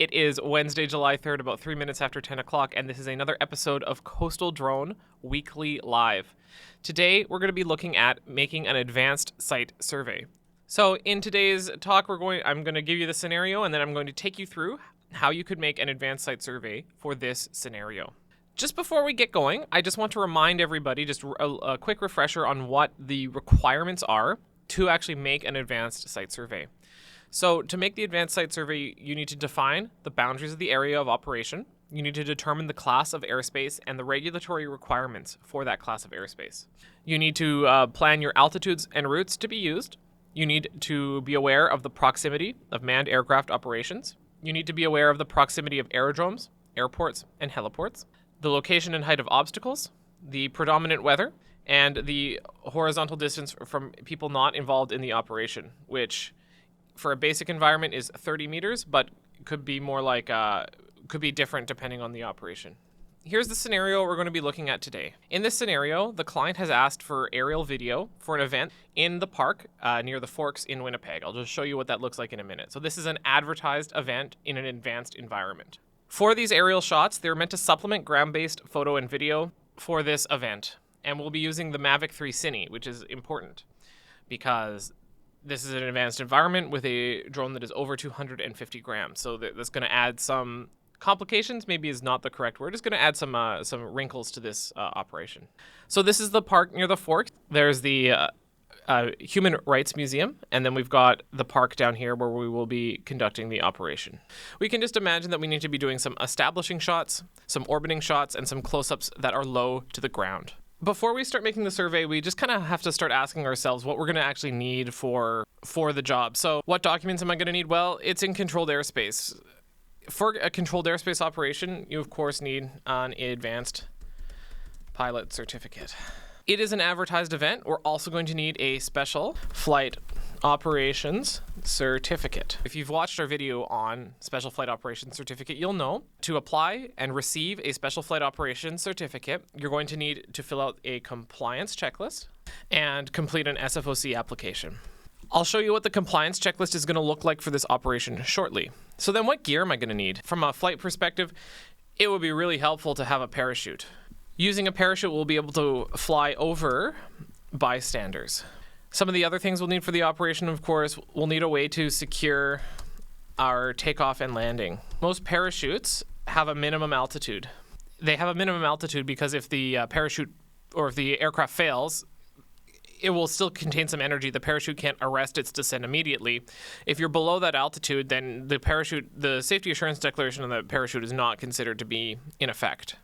It is Wednesday, July 3rd, about 3 minutes after 10 o'clock, and this is another episode of Coastal Drone Weekly Live. Today, we're going to be looking at making an advanced site survey. So in today's talk, I'm going to give you the scenario, and then I'm going to take you through how you could make an advanced site survey for this scenario. Just before we get going, I just want to remind everybody, just a quick refresher on what the requirements are to actually make an advanced site survey. So to make the advanced site survey, you need to define the boundaries of the area of operation. You need to determine the class of airspace and the regulatory requirements for that class of airspace. You need to plan your altitudes and routes to be used. You need to be aware of the proximity of manned aircraft operations. You need to be aware of the proximity of aerodromes, airports, and heliports, the location and height of obstacles, the predominant weather, and the horizontal distance from people not involved in the operation, which for a basic environment is 30 meters, but could be more like, could be different depending on the operation. Here's the scenario we're going to be looking at today. In this scenario, the client has asked for aerial video for an event in the park near the Forks in Winnipeg. I'll just show you what that looks like in a minute. So this is an advertised event in an advanced environment. For these aerial shots, they're meant to supplement ground-based photo and video for this event. And we'll be using the Mavic 3 Cine, which is important because this is an advanced environment with a drone that is over 250 grams. So that's going to add some complications, maybe is not the correct word. It's going to add some wrinkles to this operation. So this is the park near the Fork. There's the Human Rights Museum, and then we've got the park down here where we will be conducting the operation. We can just imagine that we need to be doing some establishing shots, some orbiting shots, and some close-ups that are low to the ground. Before we start making the survey, we just kind of have to start asking ourselves what we're going to actually need for the job. So what documents am I going to need? Well, it's in controlled airspace. For a controlled airspace operation, you of course need an advanced pilot certificate. It is an advertised event. We're also going to need a special flight operations certificate. If you've watched our video on special flight operations certificate, you'll know to apply and receive a special flight operations certificate, you're going to need to fill out a compliance checklist and complete an SFOC application. I'll show you what the compliance checklist is going to look like for this operation shortly. So then what gear am I going to need? From a flight perspective, it would be really helpful to have a parachute. Using a parachute, we'll be able to fly over bystanders. Some of the other things we'll need for the operation, of course, we'll need a way to secure our takeoff and landing. Most parachutes have a minimum altitude. They have a minimum altitude because if the parachute or if the aircraft fails, it will still contain some energy. The parachute can't arrest its descent immediately. If you're below that altitude, then the safety assurance declaration on the parachute is not considered to be in effect.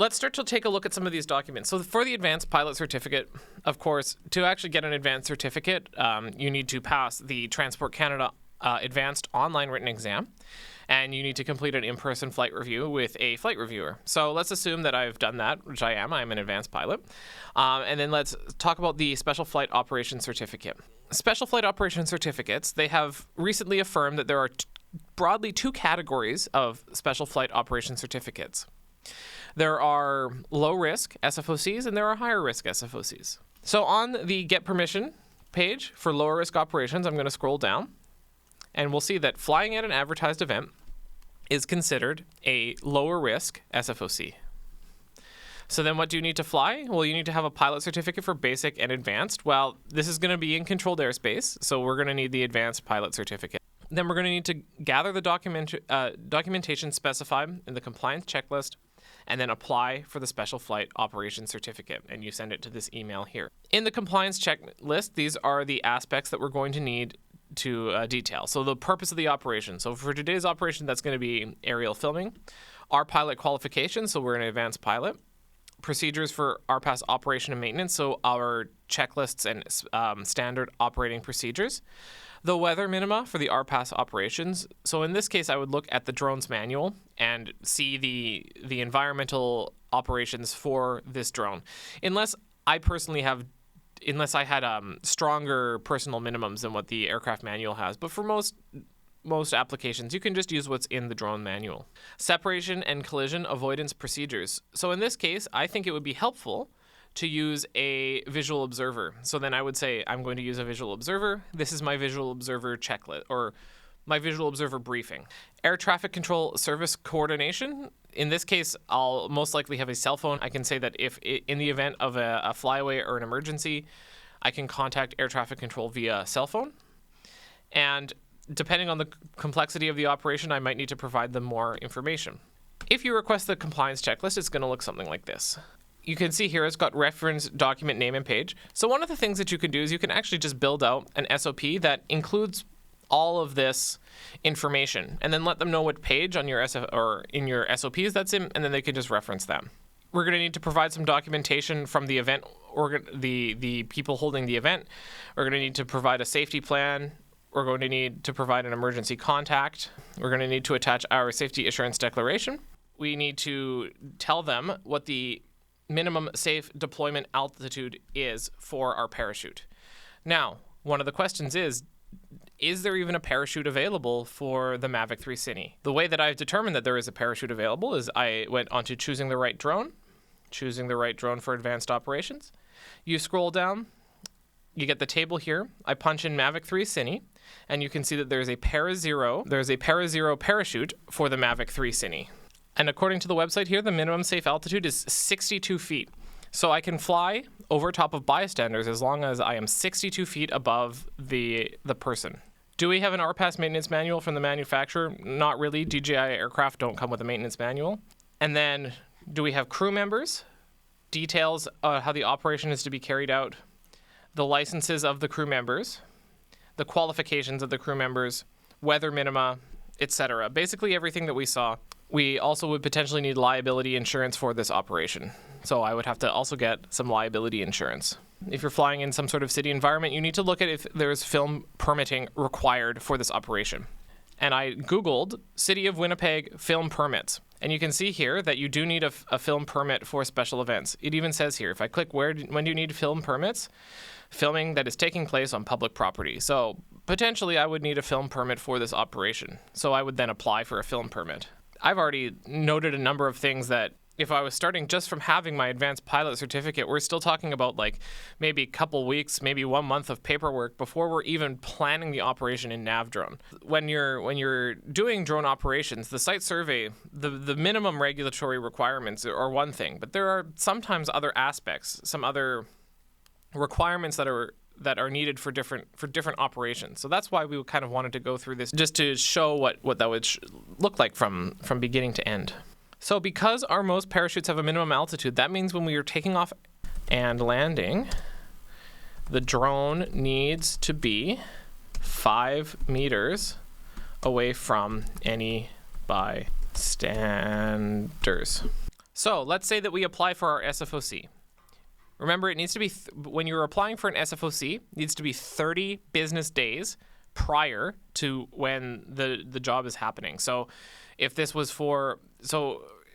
Let's start to take a look at some of these documents. So for the advanced pilot certificate, of course, to actually get an advanced certificate, you need to pass the Transport Canada advanced online written exam, and you need to complete an in-person flight review with a flight reviewer. So let's assume that I've done that, which I am. I'm an advanced pilot. And then let's talk about the Special Flight Operations Certificate. Special Flight Operations Certificates, they have recently affirmed that there are broadly two categories of Special Flight Operations Certificates. There are low-risk SFOCs and there are higher-risk SFOCs. So on the Get Permission page for lower-risk operations, I'm going to scroll down, and we'll see that flying at an advertised event is considered a lower-risk SFOC. So then what do you need to fly? Well, you need to have a pilot certificate for basic and advanced. Well, this is going to be in controlled airspace, so we're going to need the advanced pilot certificate. Then we're going to need to gather the documentation specified in the compliance checklist, and then apply for the Special Flight Operations Certificate, and you send it to this email here. In the compliance checklist, these are the aspects that we're going to need to detail. So the purpose of the operation. So for today's operation, that's going to be aerial filming. Our pilot qualifications, so we're an advanced pilot. Procedures for RPAS operation and maintenance, so our checklists and standard operating procedures. The weather minima for the RPAS operations. So in this case, I would look at the drone's manual and see the environmental operations for this drone. Unless I had stronger personal minimums than what the aircraft manual has. But for most applications, you can just use what's in the drone manual. Separation and collision avoidance procedures. So in this case, I think it would be helpful to use a visual observer. So then I would say I'm going to use a visual observer. This is my visual observer checklist or my visual observer briefing. Air traffic control service coordination. In this case, I'll most likely have a cell phone. I can say that if in the event of a flyaway or an emergency, I can contact air traffic control via cell phone. And depending on the complexity of the operation, I might need to provide them more information. If you request the compliance checklist, it's going to look something like this. You can see here it's got reference, document, name, and page. So one of the things that you can do is you can actually just build out an SOP that includes all of this information and then let them know what page on your or in your SOPs that's in, and then they can just reference them. We're going to need to provide some documentation from the event or the people holding the event. We're going to need to provide a safety plan. We're going to need to provide an emergency contact. We're going to need to attach our safety assurance declaration. We need to tell them what the minimum safe deployment altitude is for our parachute. Now, one of the questions is there even a parachute available for the Mavic 3 Cine? The way that I've determined that there is a parachute available is I went onto choosing the right drone for advanced operations. You scroll down, you get the table here. I punch in Mavic 3 Cine, and you can see that there's a Para Zero parachute for the Mavic 3 Cine. And according to the website here, the minimum safe altitude is 62 feet. So I can fly over top of bystanders as long as I am 62 feet above the person. Do we have an RPAS maintenance manual from the manufacturer? Not really. DJI aircraft don't come with a maintenance manual. And then do we have crew members? Details how the operation is to be carried out. The licenses of the crew members. The qualifications of the crew members. Weather minima, etc. Basically everything that we saw. We also would potentially need liability insurance for this operation. So I would have to also get some liability insurance. If you're flying in some sort of city environment, you need to look at if there's film permitting required for this operation. And I Googled City of Winnipeg film permits. And you can see here that you do need a film permit for special events. It even says here, if I click when do you need film permits? Filming that is taking place on public property. So potentially I would need a film permit for this operation. So I would then apply for a film permit. I've already noted a number of things that if I was starting just from having my advanced pilot certificate, we're still talking about like maybe a couple weeks, maybe 1 month of paperwork before we're even planning the operation in NAV Drone. When you're doing drone operations, the site survey, the minimum regulatory requirements are one thing, but there are sometimes other aspects, some other requirements that are needed for different operations. So that's why we kind of wanted to go through this just to show what that would look like from beginning to end. So because our most parachutes have a minimum altitude, that means when we are taking off and landing, the drone needs to be 5 meters away from any bystanders. So let's say that we apply for our SFOC. Remember, it needs to be, when you're applying for an SFOC, it needs to be 30 business days prior to when the job is happening. So if this was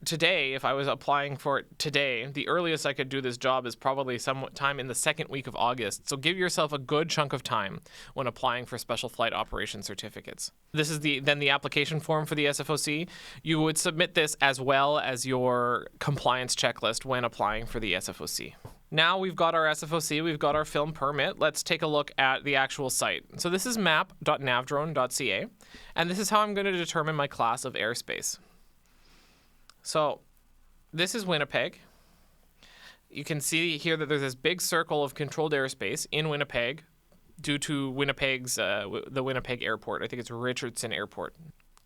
today, if I was applying for it today, the earliest I could do this job is probably sometime in the second week of August. So give yourself a good chunk of time when applying for special flight operation certificates. This is then the application form for the SFOC. You would submit this as well as your compliance checklist when applying for the SFOC. Now we've got our SFOC, we've got our film permit. Let's take a look at the actual site. So this is map.navdrone.ca, and this is how I'm going to determine my class of airspace. So this is Winnipeg. You can see here that there's this big circle of controlled airspace in Winnipeg due to Winnipeg's the Winnipeg airport. I think it's Richardson Airport.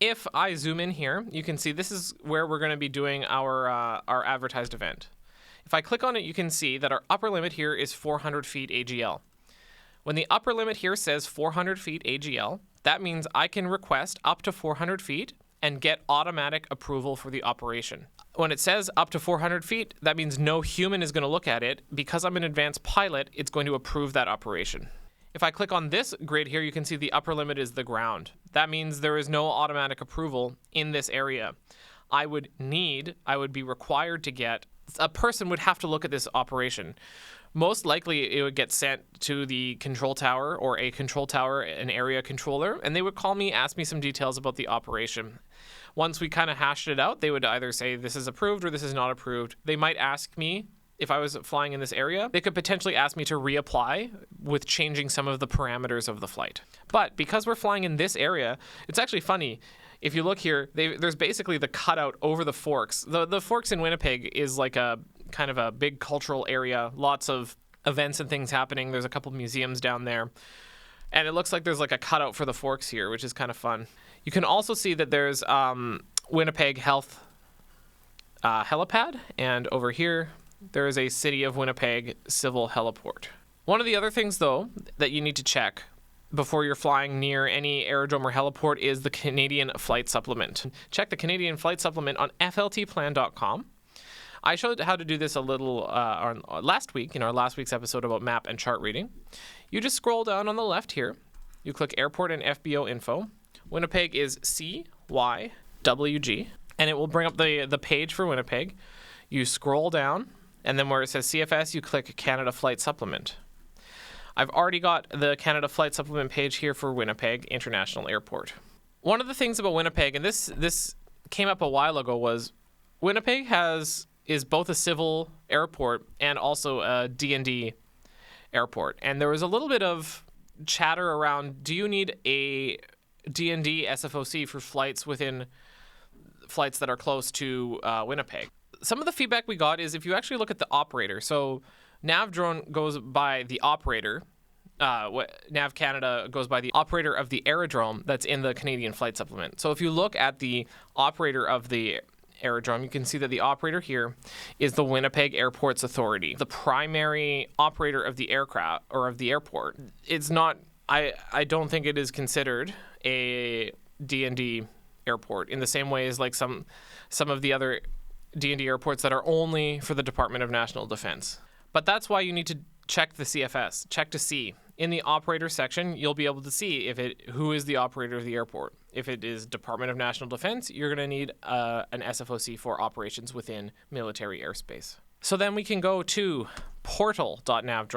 If I zoom in here, you can see this is where we're going to be doing our advertised event. If I click on it, you can see that our upper limit here is 400 feet AGL. When the upper limit here says 400 feet AGL, that means I can request up to 400 feet and get automatic approval for the operation. When it says up to 400 feet, that means no human is going to look at it. Because I'm an advanced pilot, it's going to approve that operation. If I click on this grid here, you can see the upper limit is the ground. That means there is no automatic approval in this area. I would be required to get, a person would have to look at this operation. Most likely it would get sent to the control tower or a control tower, an area controller, and they would call me, ask me some details about the operation. Once we kind of hashed it out, they would either say this is approved or this is not approved. They might ask me if I was flying in this area. They could potentially ask me to reapply with changing some of the parameters of the flight. But because we're flying in this area, it's actually funny. If you look here, there's basically the cutout over the Forks. The Forks in Winnipeg is like a kind of a big cultural area, lots of events and things happening. There's a couple museums down there. And it looks like there's like a cutout for the Forks here, which is kind of fun. You can also see that there's Winnipeg Health helipad, and over here there is a City of Winnipeg civil heliport. One of the other things, though, that you need to check before you're flying near any aerodrome or heliport is the Canadian Flight Supplement. Check the Canadian Flight Supplement on fltplan.com. I showed how to do this a little last week in our last week's episode about map and chart reading. You just scroll down on the left here. You click Airport and FBO info. Winnipeg is CYWG, and it will bring up the page for Winnipeg. You scroll down, and then where it says CFS, you click Canada Flight Supplement. I've already got the Canada Flight Supplement page here for Winnipeg International Airport. One of the things about Winnipeg, and this came up a while ago, was Winnipeg is both a civil airport and also a D&D airport. And there was a little bit of chatter around, do you need a D&D SFOC for flights that are close to Winnipeg? Some of the feedback we got is if you actually look at the operator, so NAV Drone goes by the operator, NAV Canada goes by the operator of the aerodrome that's in the Canadian Flight Supplement. So if you look at the operator of the aerodrome, you can see that the operator here is the Winnipeg Airports Authority, the primary operator of the aircraft or of the airport. It's not, I don't think it is considered a D&D airport in the same way as like some of the other D&D airports that are only for the Department of National Defense. But that's why you need to check the CFS, check to see. In the operator section, you'll be able to see who is the operator of the airport. If it is Department of National Defense, you're going to need an SFOC for operations within military airspace. So then we can go to Portal.Nav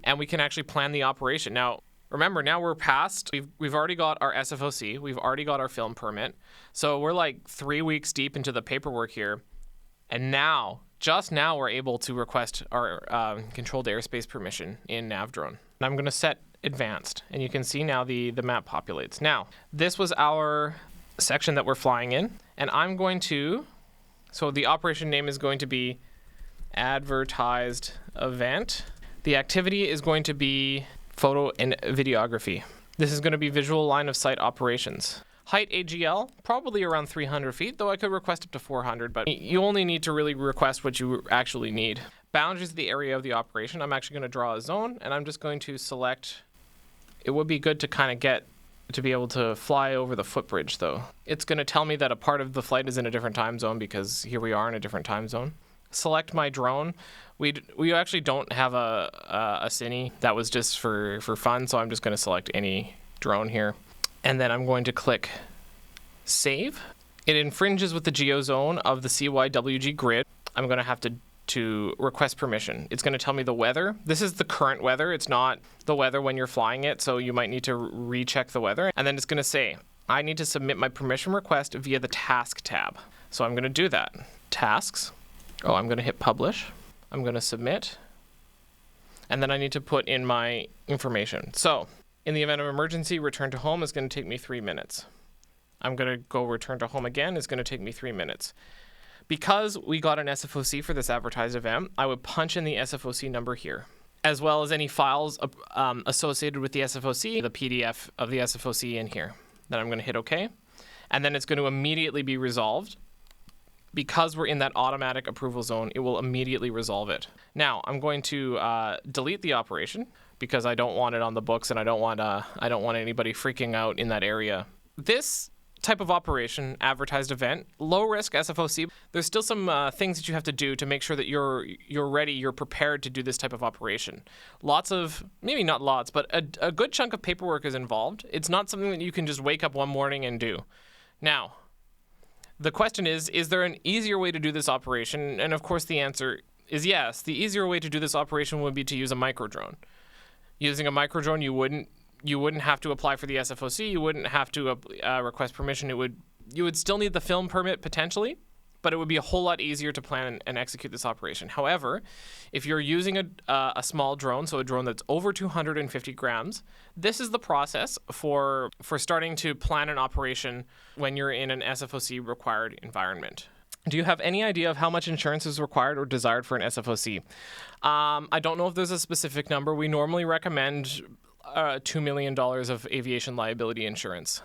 and we can actually plan the operation. Now, remember, now we're past, we've already got our SFOC, we've already got our film permit. So we're like 3 weeks deep into the paperwork here. And just now we're able to request our controlled airspace permission in NAV Drone. And I'm going to set advanced, and you can see now the map populates. Now, this was our section that we're flying in, and I'm going to, so the operation name is going to be advertised event. The activity is going to be photo and videography. This is going to be visual line of sight operations. Height AGL, probably around 300 feet, though I could request up to 400, but you only need to really request what you actually need. Boundaries of the area of the operation. I'm actually going to draw a zone, and I'm just going to select. It would be good to kind of get to be able to fly over the footbridge, though. It's going to tell me that a part of the flight is in a different time zone because here we are in a different time zone. Select my drone. We actually don't have a cine. That was just for fun, so I'm just going to select any drone here. And then I'm going to click Save. It infringes with the geozone of the CYWG grid. I'm going to have to request permission. It's going to tell me the weather. This is the current weather. It's not the weather when you're flying it, so you might need to recheck the weather. And then it's going to say, I need to submit my permission request via the Task tab. So I'm going to do that. Tasks. Oh, I'm going to hit Publish. I'm going to submit. And then I need to put in my information. So in the event of emergency, return to home is going to take me 3 minutes. I'm going to go return to home again. It's going to take me 3 minutes. Because we got an SFOC for this advertised event, I would punch in the SFOC number here, as well as any files associated with the SFOC, the PDF of the SFOC in here. Then I'm going to hit OK. And then it's going to immediately be resolved. Because we're in that automatic approval zone, it will immediately resolve it. Now, I'm going to delete the operation because I don't want it on the books and I don't want anybody freaking out in that area. This type of operation, advertised event, low risk SFOC, there's still some things that you have to do to make sure that you're ready, you're prepared to do this type of operation. Lots of, maybe not lots, but a good chunk of paperwork is involved. It's not something that you can just wake up one morning and do. Now, the question is there an easier way to do this operation? And of course the answer is yes. The easier way to do this operation would be to use a micro drone. Using a micro drone, you wouldn't have to apply for the SFOC. You wouldn't have to request permission. You would still need the film permit potentially, but it would be a whole lot easier to plan and execute this operation. However, if you're using a small drone, so a drone that's over 250 grams, this is the process for starting to plan an operation when you're in an SFOC required environment. Do you have any idea of how much insurance is required or desired for an SFOC? I don't know if there's a specific number. We normally recommend $2 million of aviation liability insurance.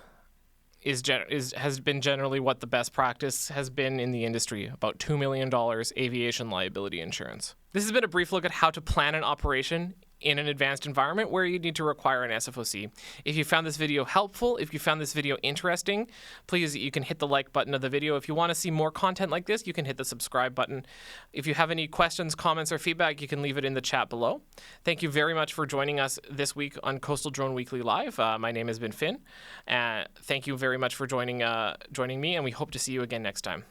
Has been generally what the best practice has been in the industry, about $2 million aviation liability insurance. This has been a brief look at how to plan an operation in an advanced environment where you need to require an SFOC. If you found this video helpful, if you found this video interesting, please, you can hit the like button of the video. If you want to see more content like this, you can hit the subscribe button. If you have any questions, comments, or feedback, you can leave it in the chat below. Thank you very much for joining us this week on Coastal Drone Weekly Live. My name has been Finn. Thank you very much for joining me, and we hope to see you again next time.